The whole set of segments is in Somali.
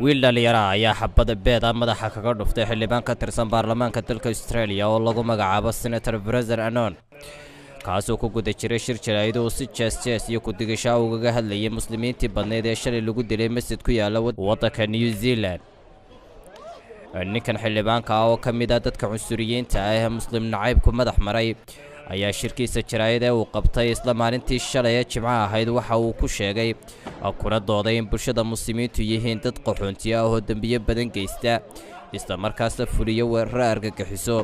wiil dhalinyaro ayaa xabada beeda madaxa kaga dhuftay xildhibaan ka tirsan baarlamaanka dalka Australia oo lagu magacaabo Senator Fraser Annan kaasoo ku guda jiray shir jaraa'id oo si jees iyo ku digasho uga hadlayay muslimiintii badneed ee shalay lagu dilay masjid ku yaala waddanka New Zealand. ninkan xildhibaanka oo ka mid ah dadka cunsuriyiinta ah ee muslim nacaybku madax maray ayaa shirkiisa jaraa'id ee uu qabtay isla maalintii shalay ee Jimcaha ahayd waxa uu ku sheegay kuna dooday in bulshada muslimiintu yihiin dad qaxoonti ah oo dambiyo badan geysta isla markaasna fuliyo weerar argagixiso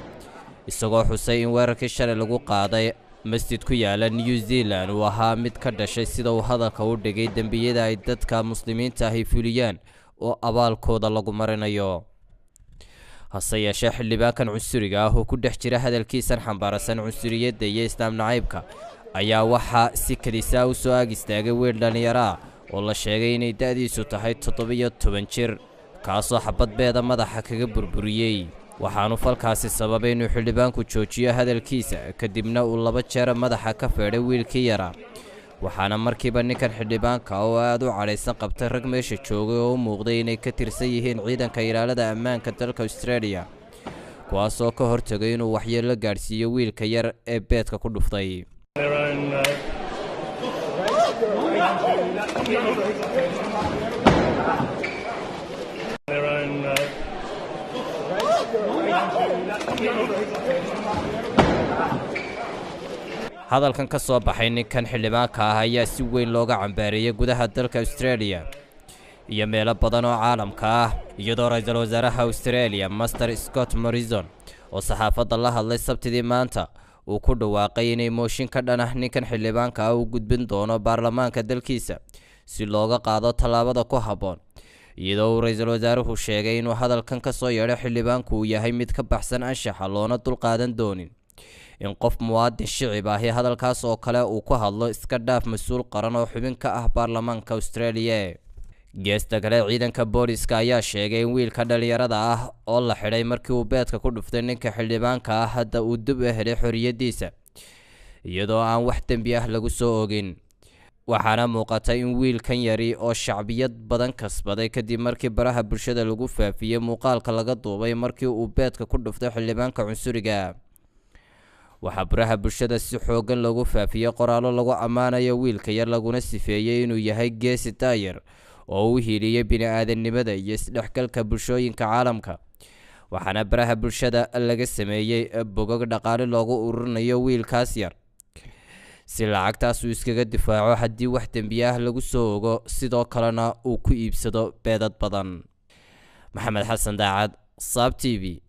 isagoo xusay in weerarkii shalay lagu qaaday masjid ku yaala New Zealand uu ahaa mid ka dhashay sida uu hadalka u dhigay dambiyada ay dadka muslimiinta ahi fuliyaan oo abaalkooda lagu marinayo. hase yeeshee xildhibaankan cunsuriga ah oo ku dhex jira hadalkiisan xambaarsan cunsuriyadda iyo islaam nacaybka ayaa waxaa si kadisa u soo ag istaagay wiil dhalinyaro oo la sheegay inay da'diisu tahay 17 jir kaasoo xabad beeda madaxa kaga burburiyay waxaanu falkaasi sababay inuu xildhibaanku joojiyo hadalkiisa kadibna uu 2 jeer madaxa ka feedhay wiilkii yara waxaana markiiba ninkan xildhibaanka oo aad u cadhaysan qabtay rag meesha joogay oo u muuqday inay ka tirsan yihiin ciidanka ilaalada ammaanka dalka Australia kuwaasoo ka hortagay inuu waxyeello gaarsiiyo wiilka yar ee beedka ku dhuftay. hadalkan ka soo baxay ninkan xildhibaanka ah ayaa si weyn looga cambaareeyay gudaha dalka Australia iyo meelo badan oo caalamka ah iyadoo ra'iisul wasaaraha Australia Master Scott Morrison oo saxaafadda la hadlay Sabtidii maanta uu ku dhawaaqay inay mooshin ka dhan ah ninkan xildhibaanka ah u gudbin doono baarlamaanka dalkiisa si looga qaado tallaabada ku habboon iyadoo ra'iisul wasaaruhu sheegay inuu hadalkan ka soo yeedhay xildhibaanku uu yahay mid ka baxsan anshaxa loona dul qaadan doonin in qof muwaadin shicib ah hadalkaas oo kale uu ku hadlo iska dhaaf mas'uul qaran oo xubin ka ah baarlamaanka Australia. geesta kale ciidanka booliska ayaa sheegay in wiilka dhalinyarada ah oo la xidhay markii uu beedka ku dhuftay ninka xildhibaanka ah hadda uu dib u helay xorriyadiisa iyadoo aan wax dambi ah lagu soo oogin waxaana muuqatay in wiilkan yari oo shacbiyad badan kasbaday kadib markii baraha bulshada lagu faafiyay muuqaalka laga duubay markii uu beedka ku dhuftay xildhibaanka cunsuriga waxaa baraha bulshada si xoogan lagu faafiyay qoraallo lagu ammaanayo wiilka yar laguna sifeeyay inuu yahay geesi taayir oo u hiiliyay bini'aadanimada iyo isdhexgalka bulshooyinka caalamka waxaana baraha bulshada laga sameeyay bogag dhaqaale loogu ururinayo wiilkaas yar si lacagtaas uu iskaga difaaco haddii wax dambi ah lagu soo ogo sidoo kalena uu ku iibsado beedad badan. maxamed xasan daacad Saab TV